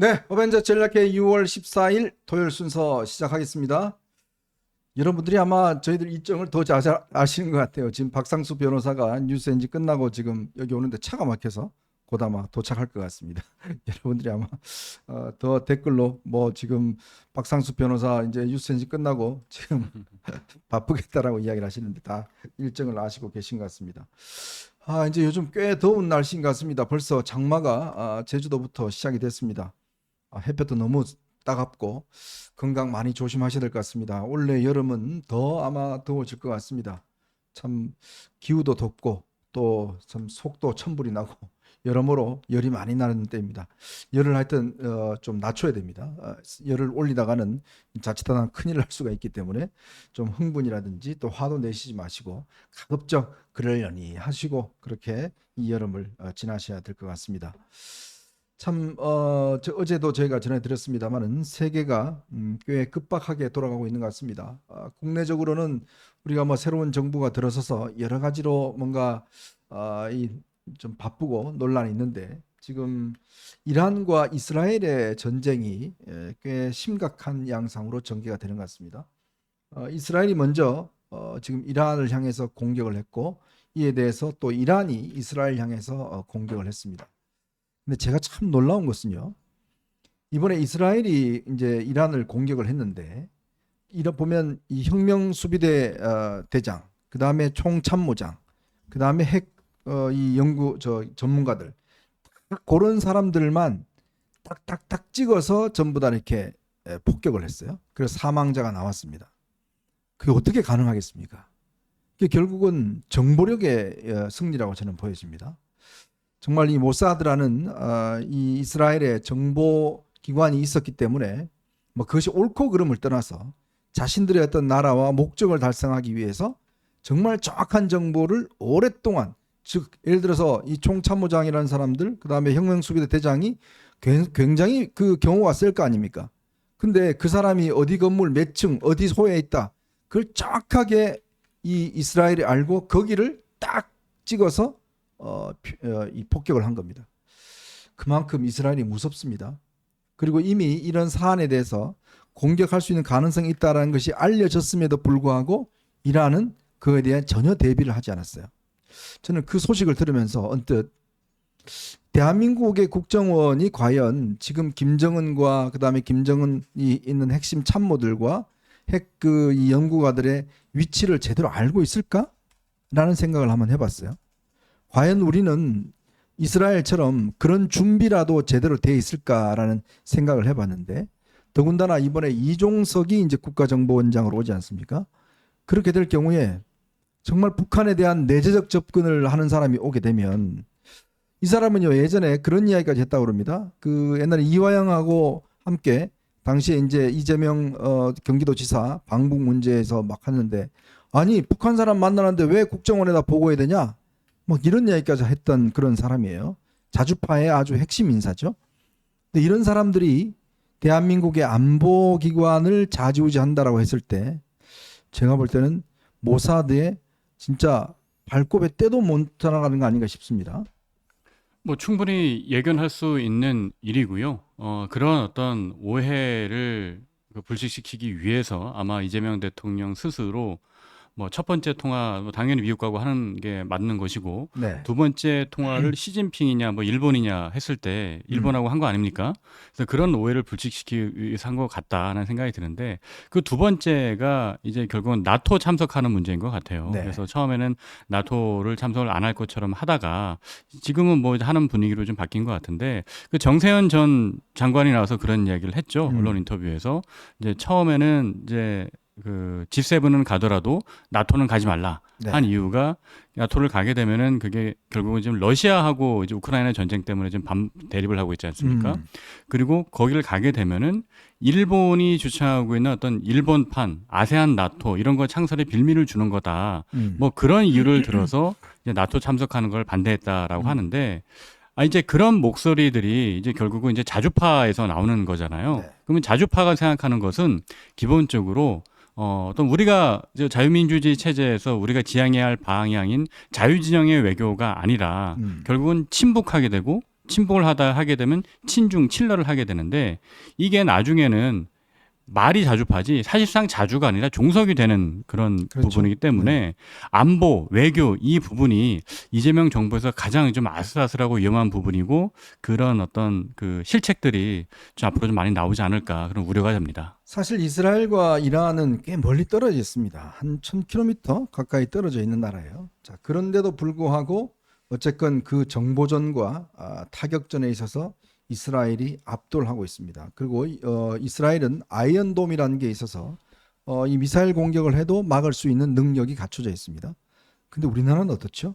네, 어벤져 전략회 6월 14일 토요일 순서 시작하겠습니다. 여러분들이 아마 저희들 일정을 더 잘 아시는 것 같아요. 지금 박상수 변호사가 뉴스엔지 끝나고 지금 여기 오는데 차가 막혀서 곧 아마 도착할 것 같습니다. 여러분들이 아마 더 댓글로 뭐 지금 박상수 변호사 이제 뉴스엔지 끝나고 지금 바쁘겠다라고 이야기를 하시는데 다 일정을 아시고 계신 것 같습니다. 이제 요즘 꽤 더운 날씨인 것 같습니다. 벌써 장마가 제주도부터 시작이 됐습니다. 햇볕도 너무 따갑고 건강 많이 조심하셔야 될 것 같습니다. 올해 여름은 더 아마 더워질 것 같습니다. 참 기후도 덥고 또 참 속도 천불이 나고 여러모로 열이 많이 나는 때입니다. 열을 하여튼 좀 낮춰야 됩니다. 열을 올리다가는 자칫하면 큰일 날 수가 있기 때문에 좀 흥분이라든지 또 화도 내시지 마시고 가급적 그러려니 하시고 그렇게 이 여름을 지나셔야 될 것 같습니다. 참 어제도 저희가 전해드렸습니다만은 세계가 꽤 급박하게 돌아가고 있는 것 같습니다. 국내적으로는 우리가 뭐 새로운 정부가 들어서서 여러 가지로 뭔가 좀 바쁘고 논란이 있는데 지금 이란과 이스라엘의 전쟁이 꽤 심각한 양상으로 전개가 되는 것 같습니다. 이스라엘이 먼저 지금 이란을 향해서 공격을 했고 이에 대해서 또 이란이 이스라엘 향해서 공격을 했습니다. 근데 제가 참 놀라운 것은요. 이번에 이스라엘이 이제 이란을 공격을 했는데 이런 보면 이 혁명 수비대 대장, 그 다음에 총참모장, 그 다음에 이 연구 전문가들 그런 사람들만 딱딱딱 찍어서 전부 다 이렇게 폭격을 했어요. 그래서 사망자가 나왔습니다. 그게 어떻게 가능하겠습니까? 그게 결국은 정보력의 승리라고 저는 보여집니다. 정말 이 모사드라는 이 이스라엘의 정보 기관이 있었기 때문에 뭐 그것이 옳고 그름을 떠나서 자신들의 어떤 나라와 목적을 달성하기 위해서 정말 정확한 정보를 오랫동안 즉 예를 들어서 이 총참모장이라는 사람들 그다음에 혁명수비대 대장이 굉장히 그 경호가 셀 거 아닙니까? 근데 그 사람이 어디 건물 몇 층 어디 소에 있다 그걸 정확하게 이 이스라엘이 알고 거기를 딱 찍어서 이 폭격을 한 겁니다. 그만큼 이스라엘이 무섭습니다. 그리고 이미 이런 사안에 대해서 공격할 수 있는 가능성이 있다는 것이 알려졌음에도 불구하고 이란은 그에 대한 전혀 대비를 하지 않았어요. 저는 그 소식을 들으면서 언뜻 대한민국의 국정원이 과연 지금 김정은과 그다음에 김정은이 있는 핵심 참모들과 이 연구가들의 위치를 제대로 알고 있을까라는 생각을 한번 해봤어요. 과연 우리는 이스라엘처럼 그런 준비라도 제대로 돼 있을까라는 생각을 해봤는데 더군다나 이번에 이종석이 이제 국가정보원장으로 오지 않습니까? 그렇게 될 경우에 정말 북한에 대한 내재적 접근을 하는 사람이 오게 되면 이 사람은요 예전에 그런 이야기까지 했다고 그럽니다. 그 옛날에 이화영하고 함께 당시에 이제 이재명 경기도지사 방북 문제에서 막 하는데 아니 북한 사람 만나는데 왜 국정원에다 보고해야 되냐? 막 이런 이야기까지 했던 그런 사람이에요. 자주파의 아주 핵심 인사죠. 근데 이런 사람들이 대한민국의 안보기관을 좌지우지한다라고 했을 때 제가 볼 때는 모사드의 진짜 발톱에 때도 못 따라가는 거 아닌가 싶습니다. 뭐 충분히 예견할 수 있는 일이고요. 그런 어떤 오해를 불식시키기 위해서 아마 이재명 대통령 스스로 뭐 첫 번째 통화 뭐 당연히 미국하고 하는 게 맞는 것이고 네. 두 번째 통화를 시진핑이냐 뭐 일본이냐 했을 때 일본하고 한 거 아닙니까? 그래서 그런 오해를 불식시키기 위해서 한 것 같다는 생각이 드는데 그 두 번째가 이제 결국은 나토 참석하는 문제인 것 같아요. 네. 그래서 처음에는 나토를 참석을 안 할 것처럼 하다가 지금은 뭐 하는 분위기로 좀 바뀐 것 같은데 그 정세현 전 장관이 나와서 그런 이야기를 했죠. 언론 인터뷰에서 이제 처음에는 이제 그 G7은 가더라도 나토는 가지 말라 한 네. 이유가 나토를 가게 되면은 그게 결국은 지금 러시아하고 이제 우크라이나 전쟁 때문에 지금 대립을 하고 있지 않습니까? 그리고 거기를 가게 되면은 일본이 주창하고 있는 어떤 일본판 아세안 나토 이런 거 창설에 빌미를 주는 거다. 뭐 그런 이유를 들어서 이제 나토 참석하는 걸 반대했다라고 하는데 이제 그런 목소리들이 이제 결국은 이제 자주파에서 나오는 거잖아요. 네. 그러면 자주파가 생각하는 것은 기본적으로 어떤 우리가 자유민주주의 체제에서 우리가 지향해야 할 방향인 자유진영의 외교가 아니라 결국은 친북하게 되고 침복을 하게 되면 친중 칠러를 하게 되는데 이게 나중에는 말이 자주파지 사실상 자주가 아니라 종속이 되는 그런 그렇죠. 부분이기 때문에 안보, 외교 이 부분이 이재명 정부에서 가장 좀 아슬아슬하고 위험한 부분이고 그런 어떤 그 실책들이 좀 앞으로 좀 많이 나오지 않을까 그런 우려가 됩니다. 사실 이스라엘과 이란은 꽤 멀리 떨어져 있습니다. 한 1000km 가까이 떨어져 있는 나라예요. 자, 그런데도 불구하고 어쨌건 그 정보전과 타격전에 있어서 이스라엘이 압도하고 있습니다. 그리고 이스라엘은 아이언돔이라는 게 있어서 이 미사일 공격을 해도 막을 수 있는 능력이 갖춰져 있습니다. 근데 우리나라는 어떻죠?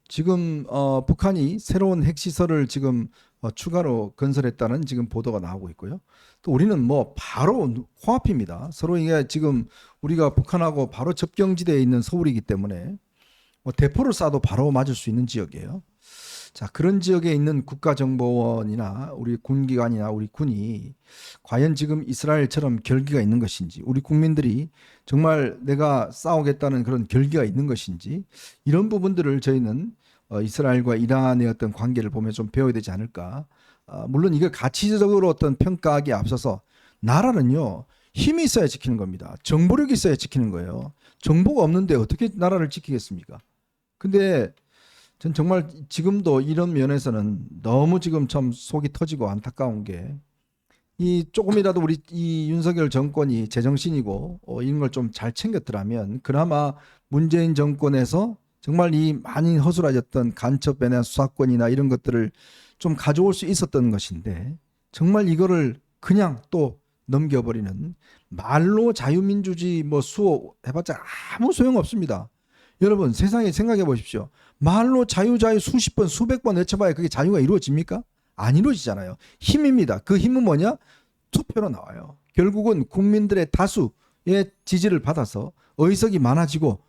지금 북한이 새로운 핵시설을 지금 추가로 건설했다는 지금 보도가 나오고 있고요. 또 우리는 뭐 바로 코앞입니다. 서로 이게 지금 우리가 북한하고 바로 접경지대에 있는 서울이기 때문에 뭐 대포를 쏴도 바로 맞을 수 있는 지역이에요. 자, 그런 지역에 있는 국가정보원이나 우리 군기관이나 우리 군이 과연 지금 이스라엘처럼 결기가 있는 것인지, 우리 국민들이 정말 내가 싸우겠다는 그런 결기가 있는 것인지, 이런 부분들을 저희는 이스라엘과 이란의 어떤 관계를 보면 좀 배워야 되지 않을까. 물론 이걸 가치적으로 어떤 평가하기에 앞서서 나라는요, 힘이 있어야 지키는 겁니다. 정보력이 있어야 지키는 거예요. 정보가 없는데 어떻게 나라를 지키겠습니까? 근데 전 정말 지금도 이런 면에서는 너무 지금 참 속이 터지고 안타까운 게 이 조금이라도 우리 이 윤석열 정권이 제정신이고 이런 걸 좀 잘 챙겼더라면 그나마 문재인 정권에서 정말 이 많이 허술해졌던 간첩배나 수사권이나 이런 것들을 좀 가져올 수 있었던 것인데 정말 이거를 그냥 또 넘겨버리는 말로 자유민주주의 뭐 수호 해봤자 아무 소용 없습니다. 여러분 세상에 생각해 보십시오. 말로 자유 수십 번 수백 번 외쳐봐야 그게 자유가 이루어집니까? 안 이루어지잖아요. 힘입니다. 그 힘은 뭐냐? 투표로 나와요. 결국은 국민들의 다수의 지지를 받아서 의석이 많아지고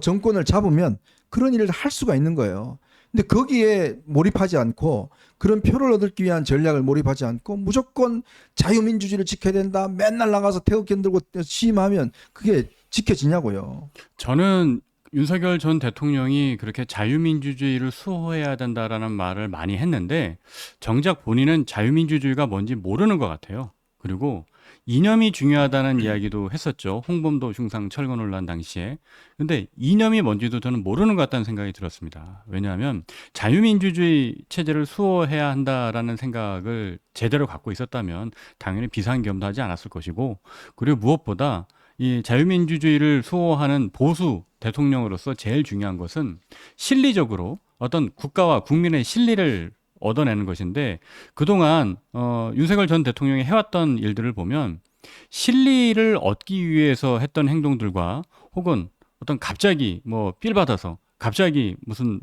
정권을 잡으면 그런 일을 할 수가 있는 거예요. 근데 거기에 몰입하지 않고 그런 표를 얻기 위한 전략을 몰입하지 않고 무조건 자유민주주의를 지켜야 된다. 맨날 나가서 태극기 들고 시위하면 그게 지켜지냐고요. 저는 윤석열 전 대통령이 그렇게 자유민주주의를 수호해야 된다라는 말을 많이 했는데 정작 본인은 자유민주주의가 뭔지 모르는 것 같아요. 그리고 이념이 중요하다는 이야기도 했었죠. 홍범도 흉상 철거 논란 당시에. 근데 이념이 뭔지도 저는 모르는 것 같다는 생각이 들었습니다. 왜냐하면 자유민주주의 체제를 수호해야 한다라는 생각을 제대로 갖고 있었다면 당연히 비상계엄도 하지 않았을 것이고 그리고 무엇보다 이 자유민주주의를 수호하는 보수 대통령으로서 제일 중요한 것은 실리적으로 어떤 국가와 국민의 실리를 얻어내는 것인데 그동안 윤석열 전 대통령이 해왔던 일들을 보면 실리를 얻기 위해서 했던 행동들과 혹은 어떤 갑자기 뭐 필 받아서 갑자기 무슨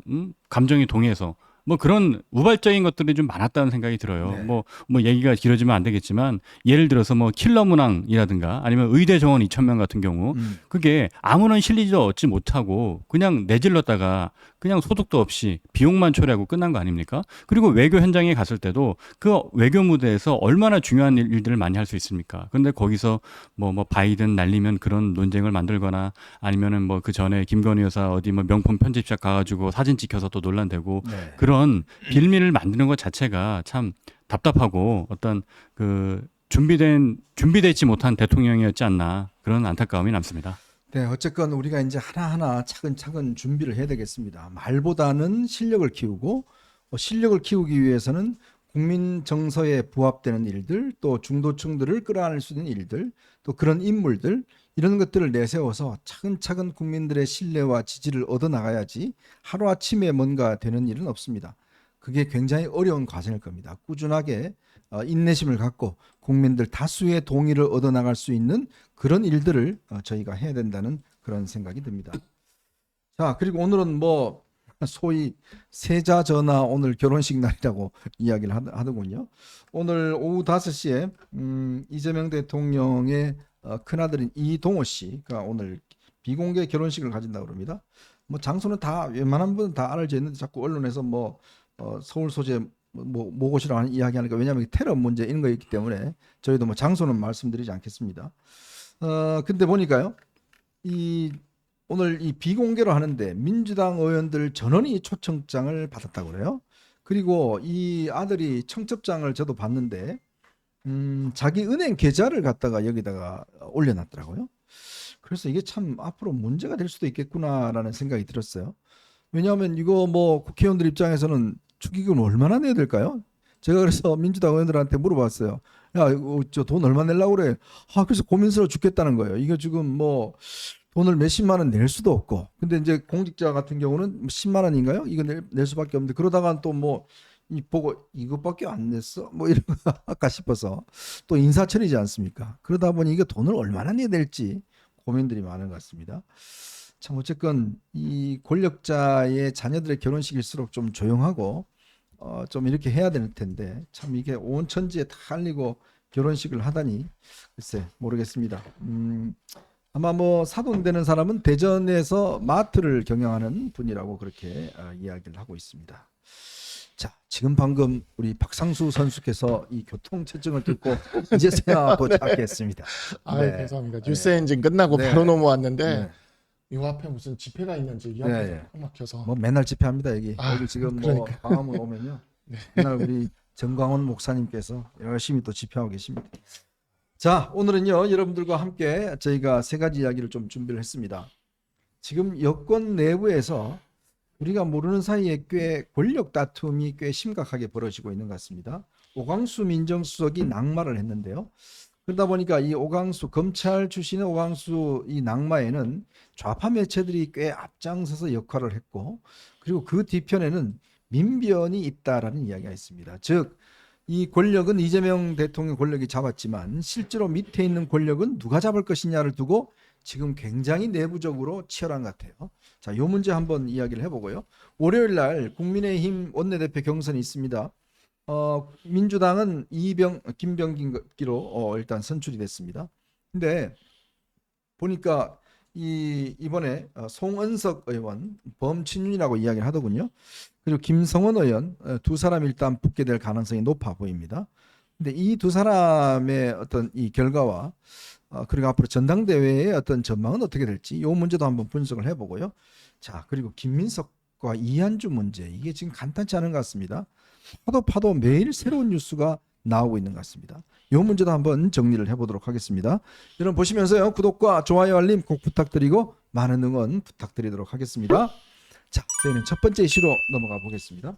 감정이 동해서 뭐 그런 우발적인 것들이 좀 많았다는 생각이 들어요. 네. 뭐 얘기가 길어지면 안 되겠지만 예를 들어서 뭐 킬러 문항이라든가 아니면 의대 정원 2,000명 같은 경우 그게 아무런 실리도 얻지 못하고 그냥 내질렀다가 그냥 소득도 없이 비용만 초래하고 끝난 거 아닙니까? 그리고 외교 현장에 갔을 때도 그 외교 무대에서 얼마나 중요한 일들을 많이 할 수 있습니까? 그런데 거기서 뭐 바이든 날리면 그런 논쟁을 만들거나 아니면은 뭐 그 전에 김건희 여사 어디 뭐 명품 편집샵 가가지고 사진 찍혀서 또 논란되고 네. 그런 빌미를 만드는 것 자체가 참 답답하고 어떤 그 준비되지 못한 대통령이었지 않나 그런 안타까움이 남습니다. 네, 어쨌건 우리가 이제 하나하나 차근차근 준비를 해야 되겠습니다. 말보다는 실력을 키우고 실력을 키우기 위해서는 국민 정서에 부합되는 일들, 또 중도층들을 끌어안을 수 있는 일들, 또 그런 인물들 이런 것들을 내세워서 차근차근 국민들의 신뢰와 지지를 얻어 나가야지 하루아침에 뭔가 되는 일은 없습니다. 그게 굉장히 어려운 과정일 겁니다. 꾸준하게 인내심을 갖고 국민들 다수의 동의를 얻어 나갈 수 있는 그런 일들을 저희가 해야 된다는 그런 생각이 듭니다. 자, 그리고 오늘은 뭐 소위 세자 전화 오늘 결혼식 날이라고 이야기를 하더군요. 오늘 오후 5시에 이재명 대통령의 큰아들인 이동호 씨가 오늘 비공개 결혼식을 가진다고 그럽니다. 뭐 장소는 다 웬만한 분은 다 알려져 있는데 자꾸 언론에서 뭐 서울 소재 뭐 모고시라고 하는 이야기하니까 왜냐하면 테러 문제 이런 거 있기 때문에 저희도 뭐 장소는 말씀드리지 않겠습니다. 근데 보니까요 오늘 이 비공개로 하는데 민주당 의원들 전원이 초청장을 받았다고 그래요. 그리고 이 아들이 청첩장을 저도 봤는데 자기 은행 계좌를 갖다가 여기다가 올려놨더라고요. 그래서 이게 참 앞으로 문제가 될 수도 있겠구나라는 생각이 들었어요. 왜냐하면 이거 뭐 국회의원들 입장에서는 축의금 얼마나 내야 될까요? 제가 그래서 민주당 의원들한테 물어봤어요. 야, 이거 저 돈 얼마 내려고 그래? 아, 그래서 고민스러워 죽겠다는 거예요. 이거 지금 뭐 돈을 몇십만 원 낼 수도 없고. 근데 이제 공직자 같은 경우는 10만 원인가요? 이거 낼 수밖에 없는데 그러다가 또 뭐 이 보고 이것밖에 안 냈어? 뭐 이런 거 아까 싶어서 또 인사철이지 않습니까? 그러다 보니 이게 돈을 얼마나 내야 될지 고민들이 많은 것 같습니다. 참 어쨌건 이 권력자의 자녀들의 결혼식일수록 좀 조용하고 좀 이렇게 해야 될 텐데 참 이게 온 천지에 다 알리고 결혼식을 하다니 글쎄 모르겠습니다. 아마 뭐 사돈되는 사람은 대전에서 마트를 경영하는 분이라고 그렇게 이야기를 하고 있습니다. 자, 지금 방금 우리 박상수 선수께서 이 교통체증을 듣고 이제서야 도착했습니다. 아, 네. 감사합니다. 뉴스 엔진 끝나고 네. 바로 넘어왔는데 네. 이 앞에 무슨 집회가 있는지 이 네, 앞에 네. 꽉 막혀서 뭐 맨날 집회합니다 여기. 아, 여기 지금 뭐 그러니까. 광화문 오면요. 맨날 우리 정광훈 목사님께서 열심히 또 집회하고 계십니다. 자, 오늘은요 여러분들과 함께 저희가 세 가지 이야기를 좀 준비를 했습니다. 지금 여권 내부에서 우리가 모르는 사이에 꽤 권력 다툼이 꽤 심각하게 벌어지고 있는 것 같습니다. 오광수 민정수석이 낙마를 했는데요. 그러다 보니까 이 오광수 검찰 출신의 오광수 이 낙마에는 좌파 매체들이 꽤 앞장서서 역할을 했고 그리고 그 뒤편에는 민변이 있다라는 이야기가 있습니다. 즉 이 권력은 이재명 대통령 권력이 잡았지만 실제로 밑에 있는 권력은 누가 잡을 것이냐를 두고 지금 굉장히 내부적으로 치열한 것 같아요. 자, 이 문제 한번 이야기를 해보고요. 월요일 날 국민의힘 원내대표 경선이 있습니다. 민주당은 김병기로 일단 선출이 됐습니다. 근데 보니까 이번에 송은석 의원 범친윤이라고 이야기를 하더군요. 그리고 김성원 의원 두 사람이 일단 붙게 될 가능성이 높아 보입니다. 근데 이 두 사람의 어떤 이 결과와 그리고 앞으로 전당대회의 어떤 전망은 어떻게 될지 이 문제도 한번 분석을 해보고요. 자, 그리고 김민석과 이한주 문제 이게 지금 간단치 않은 것 같습니다. 파도 매일 새로운 뉴스가 나오고 있는 것 같습니다. 이 문제도 한번 정리를 해보도록 하겠습니다. 여러분 보시면서요 구독과 좋아요 알림 꼭 부탁드리고 많은 응원 부탁드리도록 하겠습니다. 자, 저희는 첫 번째 이슈로 넘어가 보겠습니다.